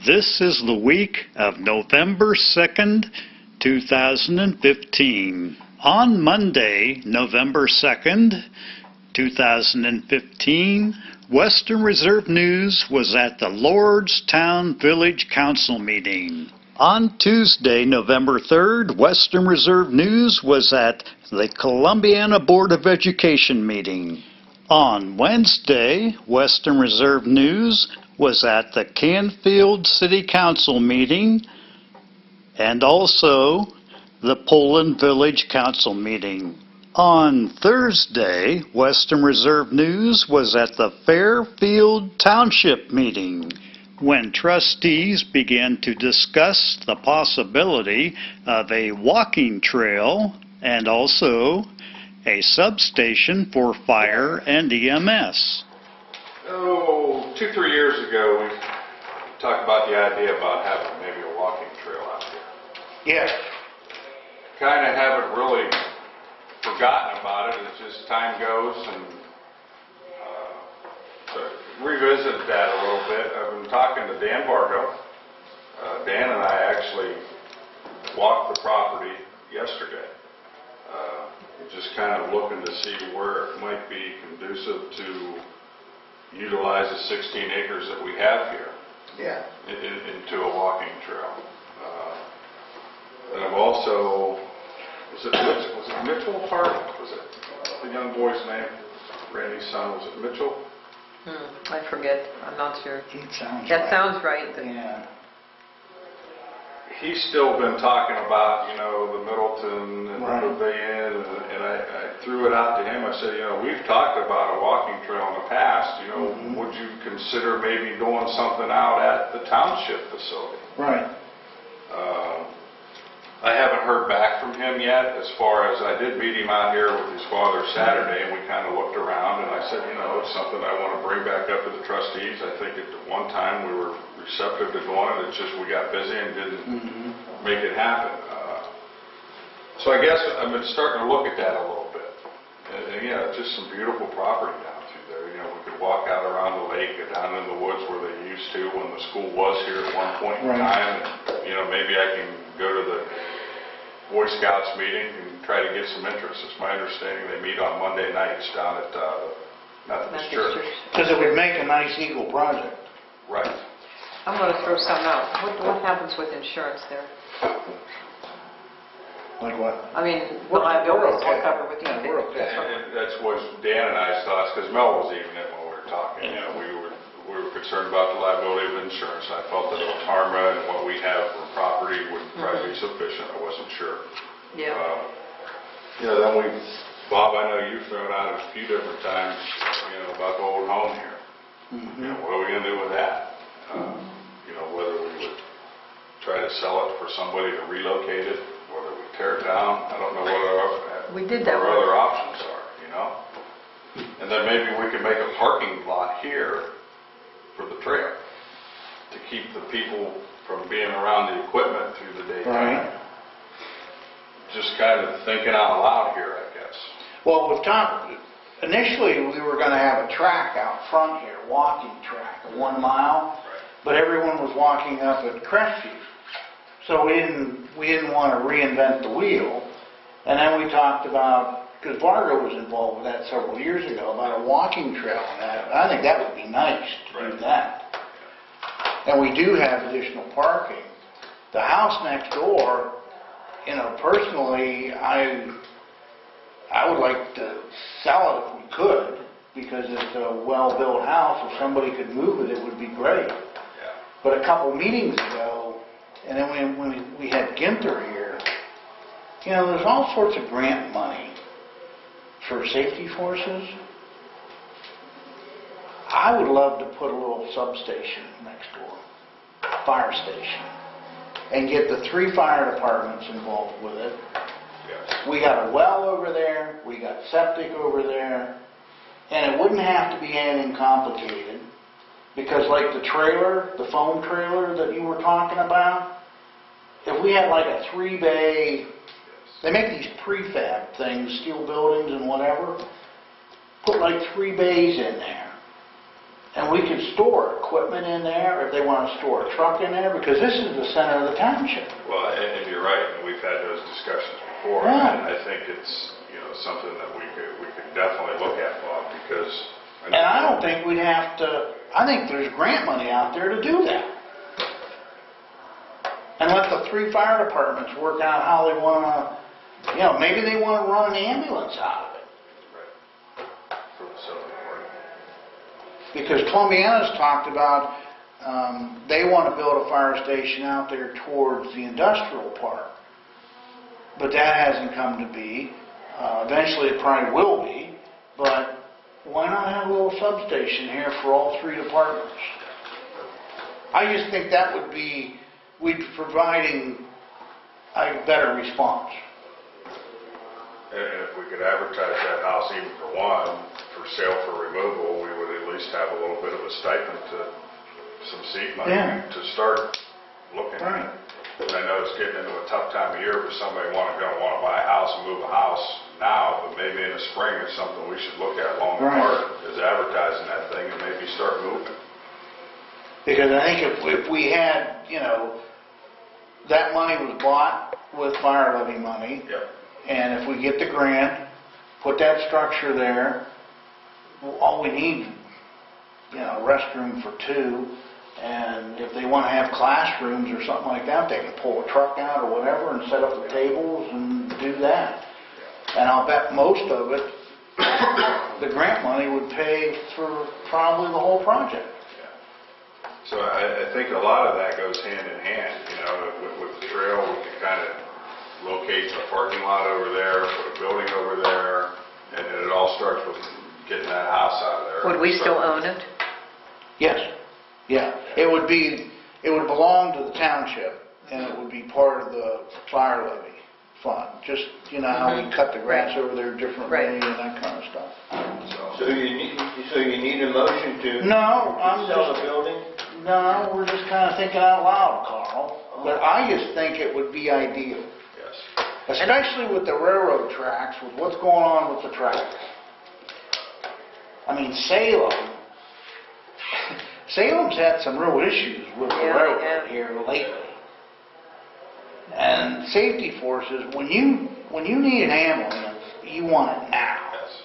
This is the week of November 2nd, 2015. On Monday, November 2nd, 2015, Western Reserve News was at the Lordstown Village Council meeting. On Tuesday, November 3rd, Western Reserve News was at the Columbiana Board of Education meeting. On Wednesday, Western Reserve News was at the Canfield City Council meeting and also the Poland Village Council meeting. On Thursday, Western Reserve News was at the Fairfield Township meeting, when trustees began to discuss the possibility of a walking trail and also a substation for fire and EMS. 2-3 years ago, we talked about the idea about having maybe a walking trail out there. Yes. Kind of haven't really forgotten about it. It's just time goes, and to revisit that a little bit, I've been talking to Dan Vargo. Dan and I actually walked the property yesterday. Just kind of looking to see where it might be conducive to utilize the 16 acres that we have here into a walking trail. And I've also, was it Mitchell Park? Was it the young boy's name? Randy's son, was it Mitchell? I forget. I'm not sure. That sounds right. Yeah. He's still been talking about, the Middleton and Right. the Pavilion, and I threw it out to him. I said, we've talked about a walking trail in the past. Would you consider maybe doing something out at the township facility? Right. I haven't heard back from him yet, as far as I did meet him out here with his father Saturday, and we kind of looked around, and I said, it's something I want to bring back up to the trustees. I think at one time we were receptive to doing it. It's just we got busy and didn't make it happen. So I guess I've been starting to look at that a little bit. And yeah, it's just some beautiful property down through there. We could walk out around the lake, or down in the woods where they used to when the school was here at one point in time. And, maybe I can go to the Boy Scouts meeting and try to get some interest. It's my understanding they meet on Monday nights down at Methodist Church. Because it would make a nice Eagle project. Right. I'm going to throw something out. What happens with insurance there? Like what? I mean, what liabilities will cover with Yeah, we're okay. That's what Dan and I's thoughts, because Mel was even in when we were talking. We were concerned about the liability of insurance. I felt that Otarma and what we have for property would probably be sufficient. I wasn't sure. Yeah. Then Bob, I know you've thrown out a few different times, about the old home here. What are we going to do with that? Whether we would try to sell it for somebody to relocate it, whether we tear it down. I don't know what We did that our other options are, And then maybe we could make a parking lot here for the trail to keep the people from being around the equipment through the daytime. Right. Just kind of thinking out loud here, I guess. Well, we've talked, initially we were going to have a track out front here, walking track, 1 mile, but everyone was walking up at Crestview. So we didn't want to reinvent the wheel. And then we talked about, because Vargo was involved with that several years ago, about a walking trail and that. I think that would be nice to do that. And we do have additional parking. The house next door, personally, I would like to sell it if we could, because it's a well-built house. If somebody could move it, it would be great. But a couple meetings ago, and then when we had Ginther here, there's all sorts of grant money for safety forces. I would love to put a little substation next door, fire station, and get the 3 fire departments involved with it. We got a well over there, we got septic over there, and it wouldn't have to be anything complicated, because like the trailer, the foam trailer that you were talking about, if we had like a 3-bay, they make these prefab things, steel buildings and whatever, put like 3 bays in there, And we could store equipment in there, if they want to store a truck in there, because this is the center of the township. Well, and you're right, and we've had those discussions before. Yeah. And I think it's, something that we could definitely look at, Bob, because. And I don't think we'd have to, I think there's grant money out there to do that. And let the 3 fire departments work out how they want to, maybe they want to run an ambulance out of it. Right. For the facility department. Because Columbiana's talked about, they want to build a fire station out there towards the industrial park. But that hasn't come to be. Eventually it probably will be, but why not have a little substation here for all 3 departments? I just think that would be, we'd be providing a better response. And if we could advertise that house even for one, for sale for removal, we would at least have a little bit of a stipend to some seed money to start looking Right. at. And I know it's getting into a tough time of year for somebody going to want to buy a house and move a house now, but maybe in the spring it's something we should look at long Right. apart, is advertising that thing and maybe start moving. Because I think if we had, that money was bought with fire levy money, Yep. and if we get the grant, put that structure there, all we need, a restroom for 2, and if they want to have classrooms or something like that, they can pull a truck out or whatever and set up the tables and do that. And I'll bet most of it, the grant money would pay for probably the whole project. So I think a lot of that goes hand in hand, with the trail, we can kind of locate a parking lot over there, put a building over there, and it all starts with getting that house out of there. Would we still own it? Yes, yeah. It would belong to the township, and it would be part of the fire levy fund. Just, how we cut the grass over there differently Right. and that kind of stuff. So So you need a motion to No, sell the building? No, we're just kind of thinking out loud, Carl. But I just think it would be ideal, yes. especially with the railroad tracks, with what's going on with the tracks. I mean, Salem's had some real issues with the Yeah, railroad yeah. here lately. And safety forces, when you need an ambulance, you want it now. Yes.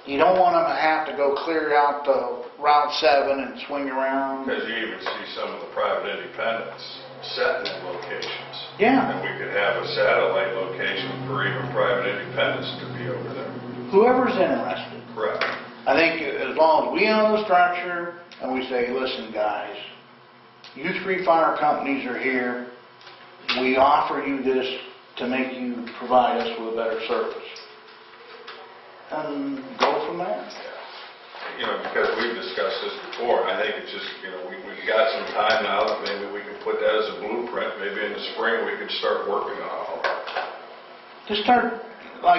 You don't want them to have to go clear out the Route 7 and swing around. Because you even see some of the private independents setting in locations. Yeah. And we could have a satellite location for even private independents to be over there. Whoever's interested. Correct. I think as long as we own the structure and we say, listen guys, you 3 fire companies are here, we offer you this to make you provide us with a better service. And go from there. Because we've discussed this before, I think it's just, we've got some time now, that maybe we can put that as a blueprint, maybe in the spring we could start working on all that. Just start,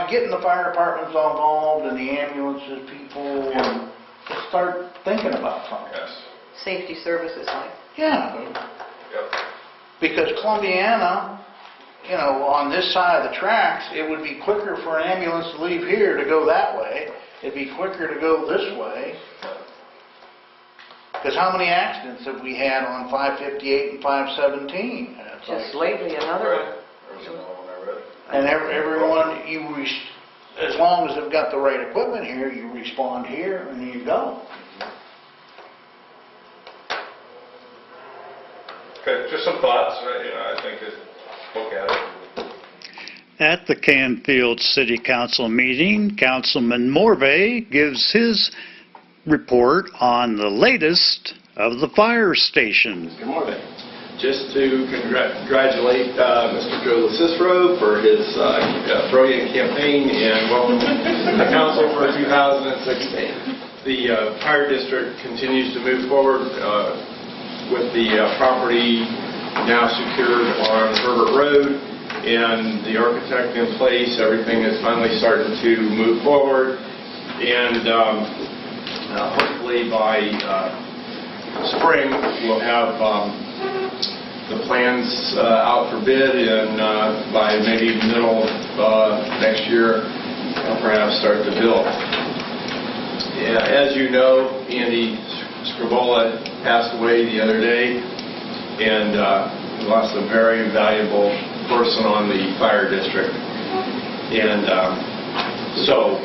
getting the fire departments all involved and the ambulances people, and just start thinking about something. Yes. Safety services, like. Yeah, Yep. because Columbiana, on this side of the tracks, it would be quicker for an ambulance to leave here to go that way. It'd be quicker to go this way. Because how many accidents have we had on 558 and 517? It's Just like- lately, another one. There was another one I read. And everyone, as long as they've got the right equipment here, you respond here and you go. Okay, just some thoughts, I think that, look at it. At the Canfield City Council meeting, Councilman Morvay gives his report on the latest of the fire station. Good morning. Just to congratulate Mr. Joe LaCicero for his brilliant campaign and welcome to council for 2016. The fire district continues to move forward with the property now secured on Herbert Road and the architect in place. Everything is finally starting to move forward, and hopefully by spring we'll have the plans out for bid, and by maybe middle of next year perhaps start to build. As you know, Andy Scribola passed away the other day, and we lost a very valuable person on the fire district. And so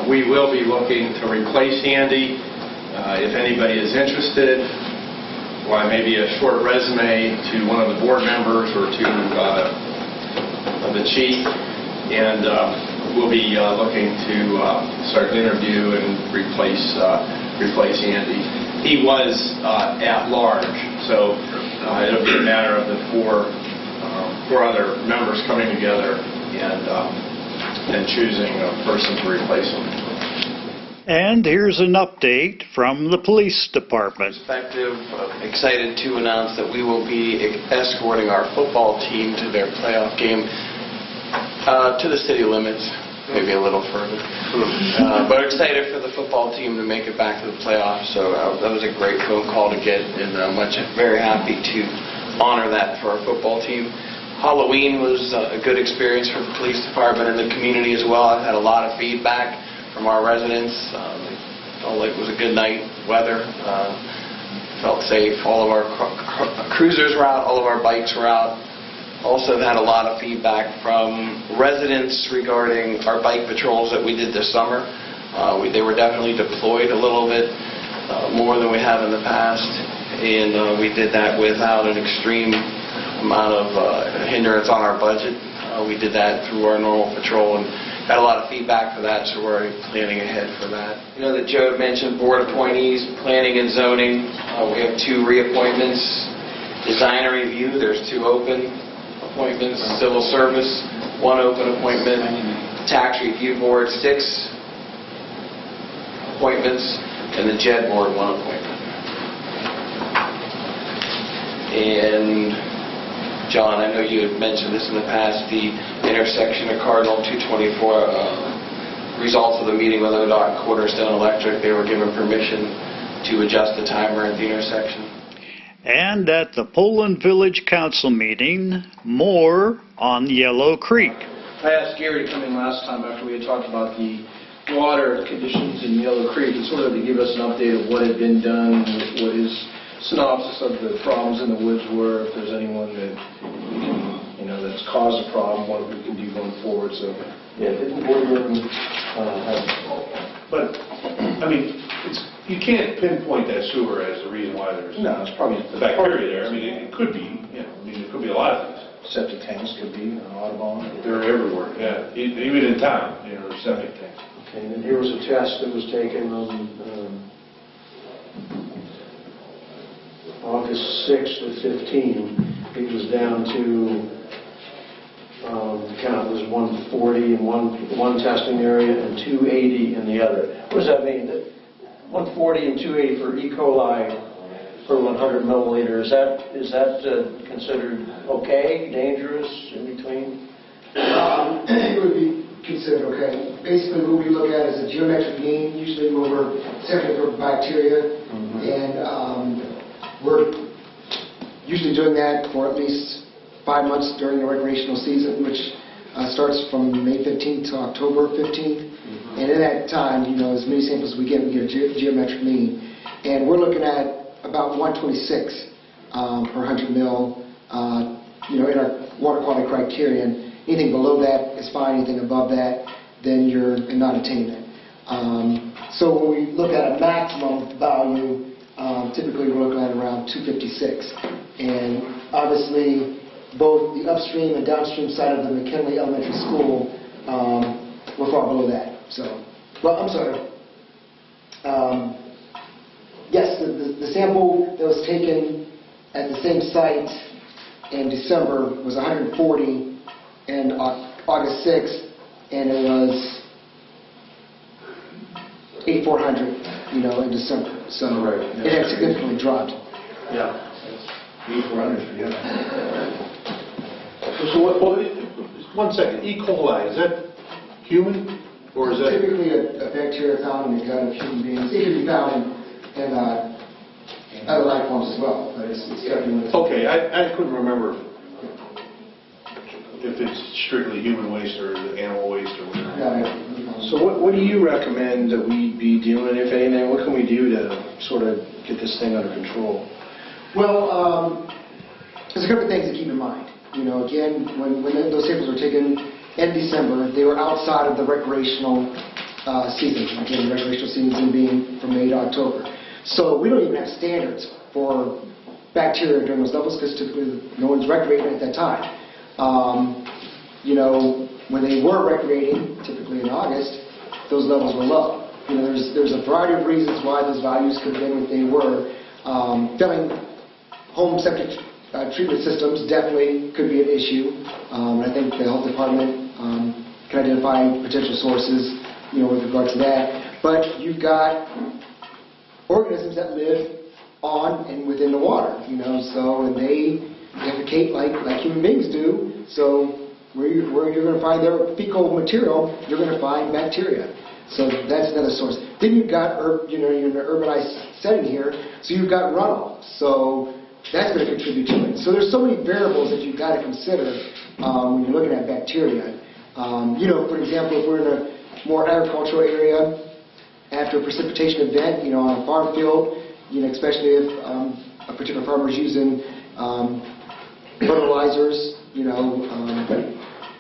we will be looking to replace Andy. If anybody is interested, well, maybe a short resume to one of the board members or to the chief, and we'll be looking to start an interview and replace Andy. He was at large, so it'll be a matter of the four other members coming together and choosing a person to replace him. And here's an update from the police department. Perspective, excited to announce that we will be escorting our football team to their playoff game to the city limits, maybe a little further. But excited for the football team to make it back to the playoffs. So that was a great phone call to get, and very happy to honor that for our football team. Halloween was a good experience for the police department and the community as well. I've had a lot of feedback from our residents. They felt like it was a good night, weather, felt safe. All of our cruisers were out, all of our bikes were out. Also had a lot of feedback from residents regarding our bike patrols that we did this summer. They were definitely deployed a little bit more than we have in the past, and we did that without an extreme amount of hindrance on our budget. We did that through our normal patrol, and got a lot of feedback for that, so we're already planning ahead for that. You know that Joe mentioned board appointees, planning and zoning. We have 2 reappointments. Design and review, there's 2 open appointments. Civil service, 1 open appointment. Tax review board, 6 appointments. And the JED board, 1 appointment. And John, I know you had mentioned this in the past, the intersection of Cardinal 224, results of the meeting with ODOT and Cornerstone Electric, they were given permission to adjust the timer at the intersection. And at the Poland Village Council meeting, more on Yellow Creek. I asked Gary to come in last time after we had talked about the water conditions in Yellow Creek, and sort of to give us an update of what had been done, what his synopsis of the problems in the woods were, if there's anyone that that's caused a problem, what we can do going forward. So yeah, didn't boardroom But I mean, you can't pinpoint that sewer as the reason why there's no, it's probably the bacteria there. I mean, it could be, it could be a lot of things. Septic tanks could be Audubon. They're everywhere. Yeah, even in town, there's septic tanks. Okay, and then here was a test that was taken on August 6th of 15. It was down to, the count was 140 in one testing area and 280 in the other. What does that mean? 140 and 280 for E. coli per 100 milliliter. Is that considered okay, dangerous, in between? It would be considered okay. Basically, what we look at is a geometric mean, usually where we're checking for bacteria, and we're usually doing that for at least 5 months during the recreational season, which starts from May 15th to October 15th. And in that time, as many samples as we get a geometric mean. And we're looking at about 126 per 100 mil, in our water quality criterion. Anything below that is fine. Anything above that, then you're in non-attainment. So when we look at a maximum value, typically we're looking at around 256. And obviously, both the upstream and downstream side of the McKinley Elementary School, we're far below that. So, well, I'm sorry. Yes, the sample that was taken at the same site in December was 140 and August 6th, and it was 8,400, in December. So it had significantly dropped. Yeah. 8,400, yeah. So, 1 second. E. coli, is that human? Or is that typically a bacteria found in the gut of human beings? It can be found in other life forms as well, but it's definitely... Okay, I couldn't remember if it's strictly human waste or animal waste or whatever. No. So what do you recommend that we be be doing, if anything? What can we do to sort of get this thing under control? Well, there's a couple of things to keep in mind. Again, when those samples were taken in December, they were outside of the recreational season. Again, the recreational season being from May to October. So we don't even have standards for bacteria during those levels because typically no one's recreating at that time. When they were recreating, typically in August, those levels were low. There's a variety of reasons why those values could have been what they were. Filling home septic treatment systems definitely could be an issue. I think the health department can identify potential sources, with regard to that. But you've got organisms that live on and within the water, and they defecate like human beings do. So where you're going to find their fecal material, you're going to find bacteria. So that's another source. Then you've got, you're in an urbanized setting here, so you've got runoff. So that's going to contribute to it. So there's so many variables that you've got to consider when you're looking at bacteria. For example, if we're in a more agricultural area, after a precipitation event, on a farm field, especially if a particular farmer is using fertilizers,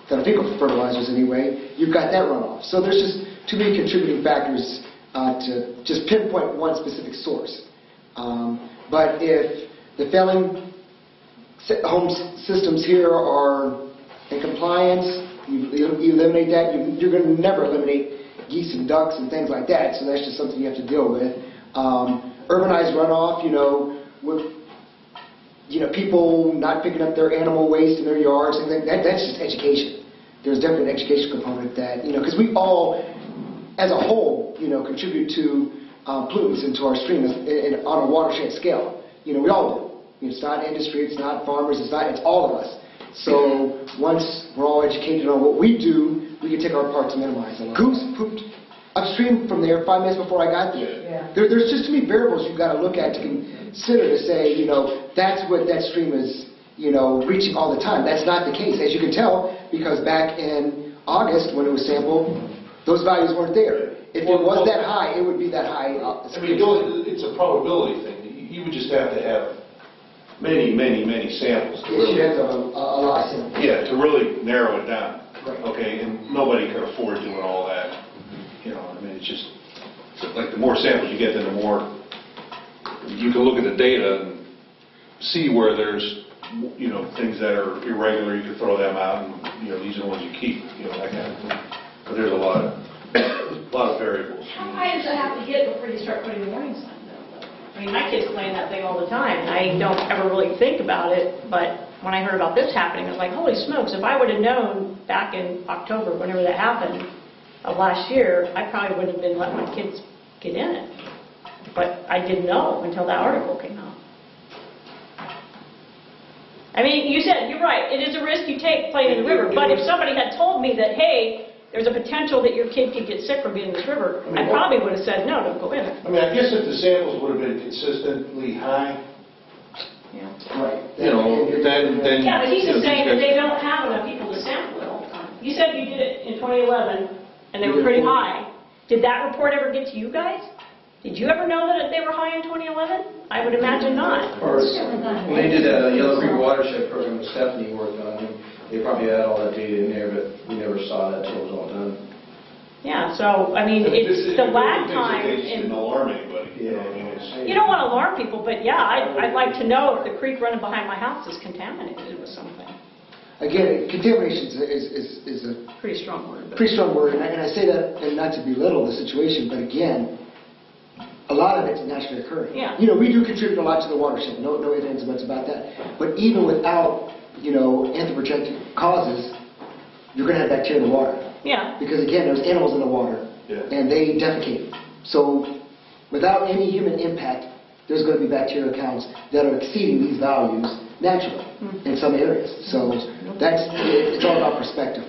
kind of fecal fertilizers anyway, you've got that runoff. So there's just too many contributing factors to just pinpoint one specific source. But if the failing home systems here are in compliance, you eliminate that, you're going to never eliminate geese and ducks and things like that, so that's just something you have to deal with. Urbanized runoff, with people not picking up their animal waste in their yards, and that's just education. There's definitely an education component that, because we all, as a whole, contribute to pollutants into our stream on a watershed scale. We all do. It's not industry, it's not farmers, it's all of us. So once we're all educated on what we do, we can take our part to minimize it. Goose pooped upstream from there 5 minutes before I got there. Yeah. There's just too many variables you've got to look at to consider to say, that's what that stream is, reaching all the time. That's not the case, as you can tell, because back in August when it was sampled, those values weren't there. If it was that high, it would be that high. It's a probability thing. You would just have to have many samples. Yes, you have to have a lot of samples. Yeah, to really narrow it down. Right. Okay, and nobody can afford doing all that. It's just, like the more samples you get, then the more you can look at the data and see where there's, things that are irregular, you can throw them out, and, these are the ones you keep, that kind of thing. But there's a lot of variables. How high does it have to get before you start putting the warning sign down? I mean, my kids play in that thing all the time, and I don't ever really think about it, but when I heard about this happening, I was like, holy smokes, if I would have known back in October, whenever that happened, of last year, I probably wouldn't have been letting my kids get in it. But I didn't know until that article came out. I mean, you said, you're right, it is a risk you take playing in the river, but if somebody had told me that, hey, there's a potential that your kid could get sick from being in this river, I probably would have said, no, don't go in it. I guess if the samples would have been consistently high, Yeah. Right. then... Yeah, but he's just saying that they don't have enough people to sample it all the time. You said you did it in 2011, and they were pretty high. Did that report ever get to you guys? Did you ever know that they were high in 2011? I would imagine not. Or when they did that Yellow Creek watershed program that Stephanie worked on, they probably had all that data in there, but we never saw that until it was all done. Yeah, so, I mean, it's the lag time. They just didn't alarm anybody. You don't want to alarm people, but yeah, I'd like to know if the creek running behind my house is contaminated with something. Again, contamination is a Pretty strong word. pretty strong word, and I say that and not to belittle the situation, but again, a lot of it's naturally occurring. Yeah. We do contribute a lot to the watershed, no ifs, ands, or buts about that. But even without, anthropogenic causes, you're going to have bacteria in the water. Yeah. Because again, there's animals in the water, and they defecate. So without any human impact, there's going to be bacterial counts that are exceeding these values naturally in some areas. So it's all about perspective.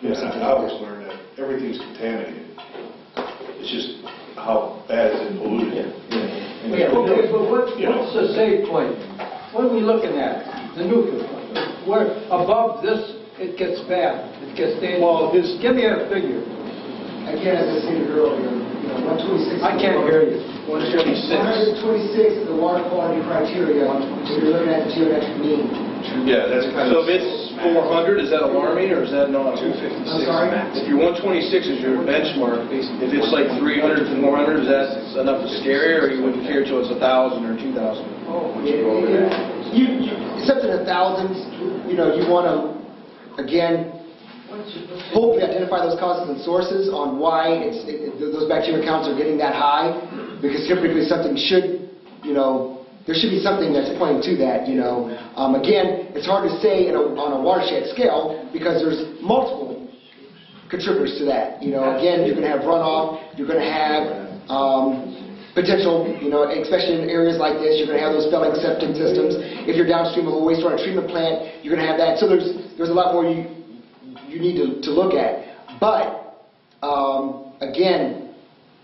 Yeah, I always learned that everything's contaminated. It's just how bad is it polluted. Okay, but what's the safe point? What are we looking at? The nuclear point. Where above this, it gets bad. It gets dangerous. Well, give me a figure. Again, as I stated earlier, 126. I can't hear you. 126. 126 is the water quality criteria, when you're looking at the geometric mean. Yeah, that's kind So of... if it's 400, is that alarming or is that not? 256 I'm sorry? If your 126 is your benchmark, if it's like 300 to 400, is that enough to scare you, or you wouldn't care till it's 1,000 or 2,000? Once you go over that. It's up to the thousands, you know, you want to, again, hopefully identify those causes and sources on why those bacteria counts are getting that high, because typically something should, you know, there should be something that's pointing to that, you know. Again, it's hard to say on a watershed scale because there's multiple contributors to that. You know, again, you're going to have runoff, you're going to have potential, you know, especially in areas like this, you're going to have those failing septic systems. If you're downstream of a wastewater treatment plant, you're going to have that. So there's a lot more you need to look at. But, again,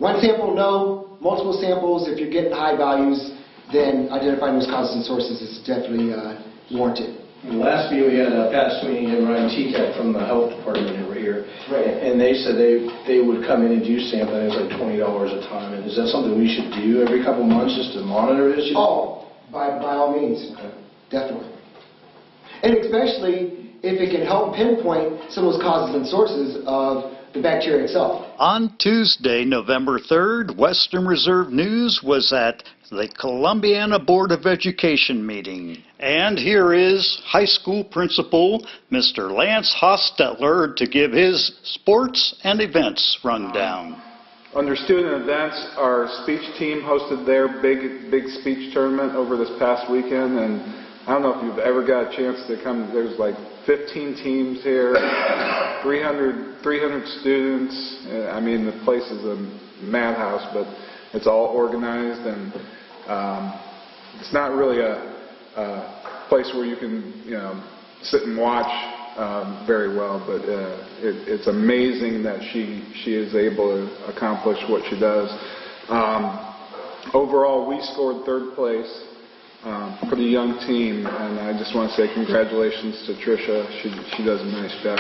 one sample, no. Multiple samples, if you're getting high values, then identifying those causes and sources is definitely warranted. In the last meeting, we had Pat Sweeney and Ryan Teacup from the health department over here. Right. And they said they would come in and do sampling. It was like $20 a time. And is that something we should do every couple of months just to monitor this? Oh, by all means, definitely. And especially if it can help pinpoint some of those causes and sources of the bacteria itself. On Tuesday, November 3rd, Western Reserve News was at the Columbiana Board of Education meeting. And here is high school principal Mr. Lance Hostetler to give his sports and events rundown. Under student events, our speech team hosted their big speech tournament over this past weekend, and I don't know if you've ever got a chance to come. There's like 15 teams here, 300 students. I mean, the place is a madhouse, but it's all organized, and it's not really a place where you can, you know, sit and watch very well, but it's amazing that she is able to accomplish what she does. Overall, we scored third place for the young team, and I just want to say congratulations to Tricia. She does a nice job.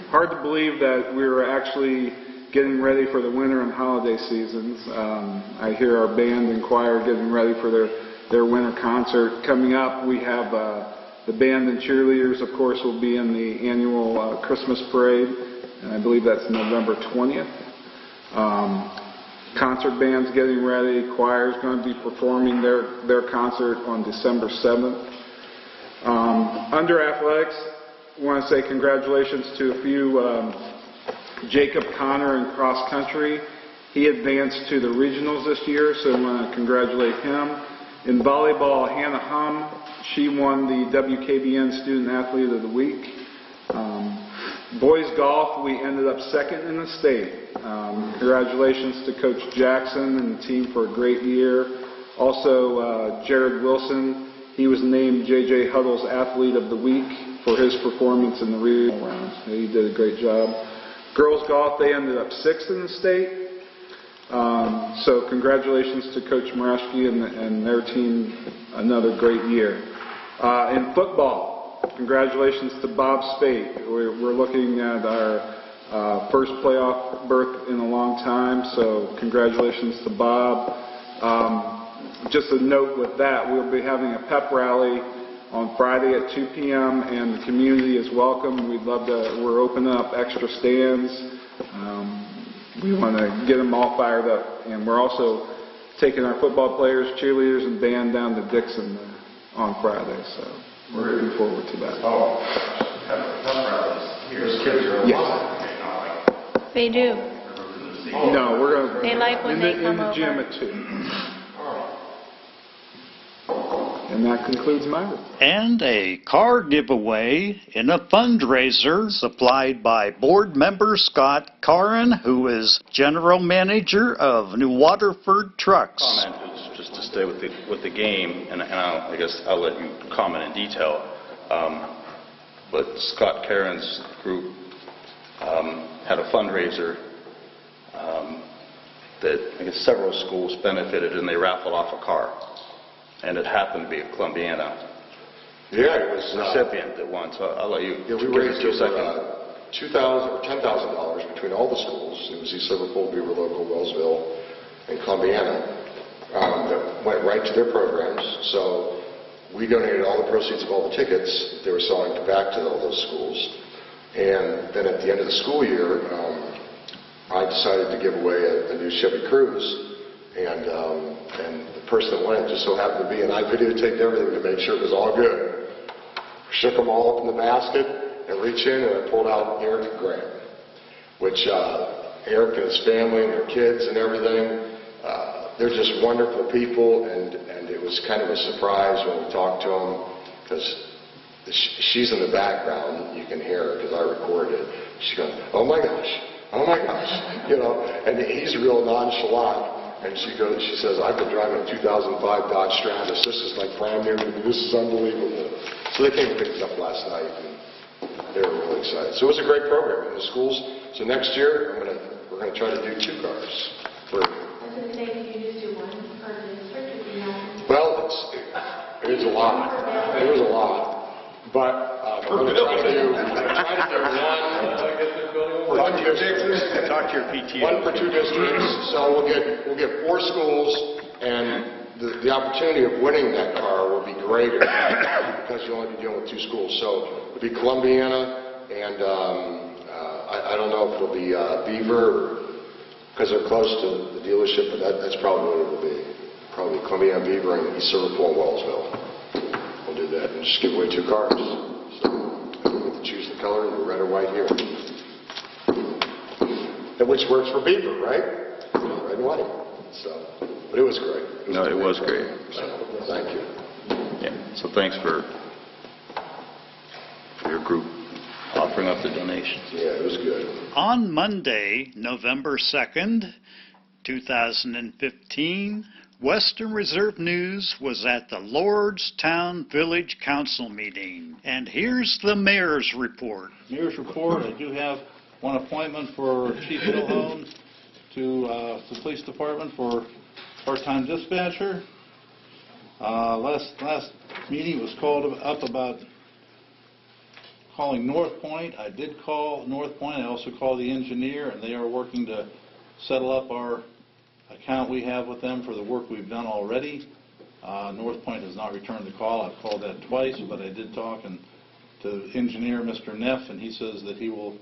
Hard to believe that we were actually getting ready for the winter and holiday seasons. I hear our band and choir getting ready for their winter concert. Coming up, we have the band and cheerleaders, of course, will be in the annual Christmas parade, and I believe that's November 20th. Concert band's getting ready. Choir's going to be performing their concert on December 7th. Under athletics, I want to say congratulations to a few. Jacob Connor in cross country. He advanced to the regionals this year, so I want to congratulate him. In volleyball, Hannah Hum, she won the WKBN Student Athlete of the Week. Boys golf, we ended up second in the state. Congratulations to Coach Jackson and the team for a great year. Also, Jared Wilson, he was named J.J. Huddle's Athlete of the Week for his performance in the regional rounds. He did a great job. Girls golf, they ended up sixth in the state. So congratulations to Coach Moraschke and their team, another great year. In football, congratulations to Bob Spate. We're looking at our first playoff berth in a long time, so congratulations to Bob. Just a note with that, we'll be having a pep rally on Friday at 2 p.m. and the community is welcome. We're opening up extra stands. We want to get them all fired up, and we're also taking our football players, cheerleaders, and band down to Dixon on Friday, so we're looking forward to that. Yes. They do. No, we're going to They like when they come in the gym over. at 2. And that concludes my report. And a car giveaway in a fundraiser supplied by board member Scott Caron, who is general manager of New Waterford Trucks. Comment is just to stay with the game, and I guess I'll let you comment in detail. But Scott Caron's group had a fundraiser that I guess several schools benefited, and they raffled off a car. And it happened to be a Columbiana recipient that won, so I'll let you Yeah, we give raised it 2 over seconds. $2,000 or $10,000 between all the schools. It was East Liverpool, Beaver Local, Wellsville, and Columbiana, that went right to their programs. So we donated all the proceeds of all the tickets that they were selling back to all those schools. And then at the end of the school year, I decided to give away a new Chevy Cruze, and the person that won it just so happened to be, and I videotaped everything to make sure it was all good. Shook them all up in the basket and reached in and I pulled out Eric and Graham, which Eric and his family and their kids and everything, they're just wonderful people, and it was kind of a surprise when we talked to them, because she's in the background, you can hear her because I recorded it. She goes, oh my gosh, you know, and he's real nonchalant. And she says, I've been driving a 2005 Dodge Stratus. This is like brand new to me. This is unbelievable. So they came and picked it up last night, and they were really excited. So it was a great program in the schools. So next year, we're going to try to do 2 cars. Well, it was a lot. It was a lot. But we're going to try to do one for 2 districts. Talk to your PTA. One for 2 districts. So we'll get 4 schools, and the opportunity of winning that car will be greater because you'll only be dealing with 2 schools. So it'll be Columbiana, and I don't know if it'll be Beaver, because they're close to the dealership, but that's probably what it will be. Probably Columbiana, Beaver, and East Liverpool and Wellsville. We'll do that and just give away 2 cars. So we get to choose the color, the red or white here. And which works for Beaver, right? Red and white. So, but it was great. It was great. So, thank you. Yeah. So thanks for your group offering up the donations. Yeah, it was good. On Monday, November 2nd, 2015, Western Reserve News was at the Lordstown Village Council meeting. And here's the mayor's report. Mayor's report, I do have one appointment for Chief Wilhelm to the police department for part-time dispatcher. Last meeting was called up about calling North Point. I did call North Point. I also called the engineer, and they are working to settle up our account we have with them for the work we've done already. North Point has not returned the call. I've called that twice, but I did talk to the engineer, Mr. Neff, and he says that he will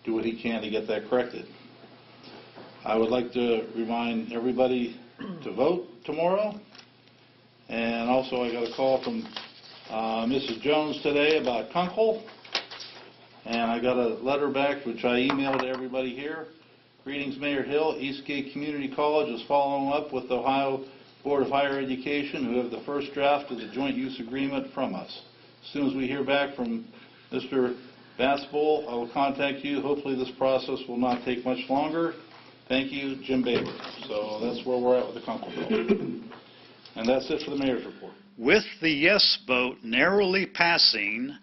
do what he can to get that corrected. I would like to remind everybody to vote tomorrow. And also I got a call from Mrs. Jones today about Kunkel. And I got a letter back which I emailed to everybody here. Greetings, Mayor Hill. Eastgate Community College is following up with the Ohio Board of Higher Education, who have the first draft of the joint use agreement from us. As soon as we hear back from Mr. Bassbull, I will contact you. Hopefully this process will not take much longer. Thank you, Jim Baker. So that's where we're at with the Kunkel bill. And that's it for the mayor's report. With the yes vote narrowly passing,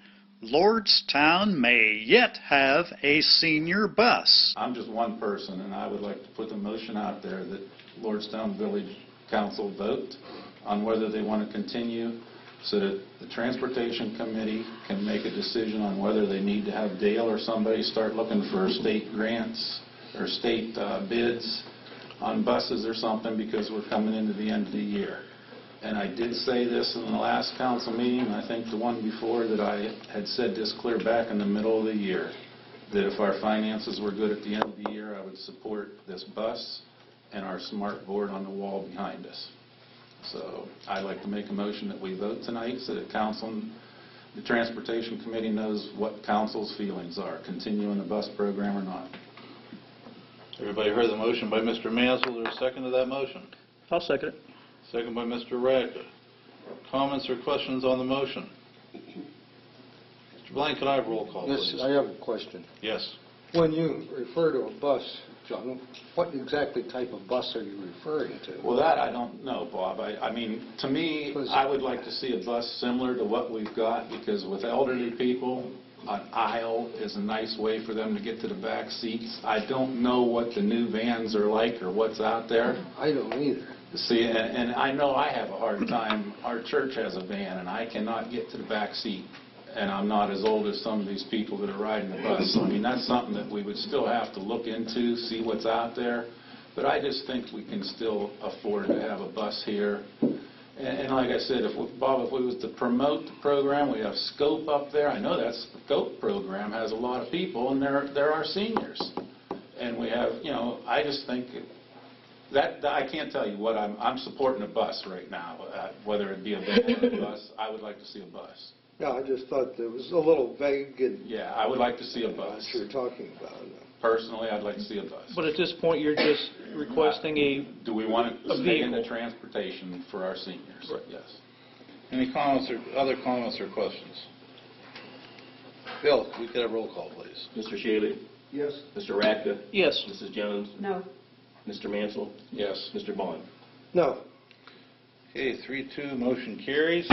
Lordstown may yet have a senior bus. I'm just one person, and I would like to put the motion out there that Lordstown Village Council vote on whether they want to continue so that the Transportation Committee can make a decision on whether they need to have Dale or somebody start looking for state grants or state bids on buses or something, because we're coming into the end of the year. And I did say this in the last council meeting, and I think the one before, that I had said this clear back in the middle of the year, that if our finances were good at the end of the year, I would support this bus and our smart board on the wall behind us. So I'd like to make a motion that we vote tonight so that council, the Transportation Committee knows what council's feelings are, continuing the bus program or not. Everybody heard the motion by Mr. Mansell. Is there a second to that motion? I'll second it. Second by Mr. Radka. Comments or questions on the motion? Mr. Blank, could I have roll call, please? Yes, I have a question. Yes. When you refer to a bus, John, what exactly type of bus are you referring to? Well, that I don't know, Bob. I mean, to me, I would like to see a bus similar to what we've got, because with elderly people, an aisle is a nice way for them to get to the back seats. I don't know what the new vans are like or what's out there. I don't either. See, and I know I have a hard time. Our church has a van, and I cannot get to the back seat and I'm not as old as some of these people that are riding the bus. So, I mean, that's something that we would still have to look into, see what's out there. But I just think we can still afford to have a bus here. And like I said, Bob, if we was to promote the program, we have Scope up there. I know that Scope program has a lot of people, and they're our seniors. And we have, you know, I just think that I can't tell you what I'm supporting a bus right now, whether it be a van or a bus. I would like to see a bus. Yeah, I just thought it was a little vague and... Yeah, I would like to see a bus. What you're talking about. Personally, I'd like to see a bus. But at this point, you're just requesting Do we want to stay vehicle. in the transportation for our seniors? Right. Yes. Any comments or other comments or questions? Bill, we could have roll call, please. Mr. Shaley? Yes. Mr. Radka? Yes. Mrs. Jones? No. Mr. Mansell? Yes. Mr. Bond? No. Okay, 3-2, motion carries.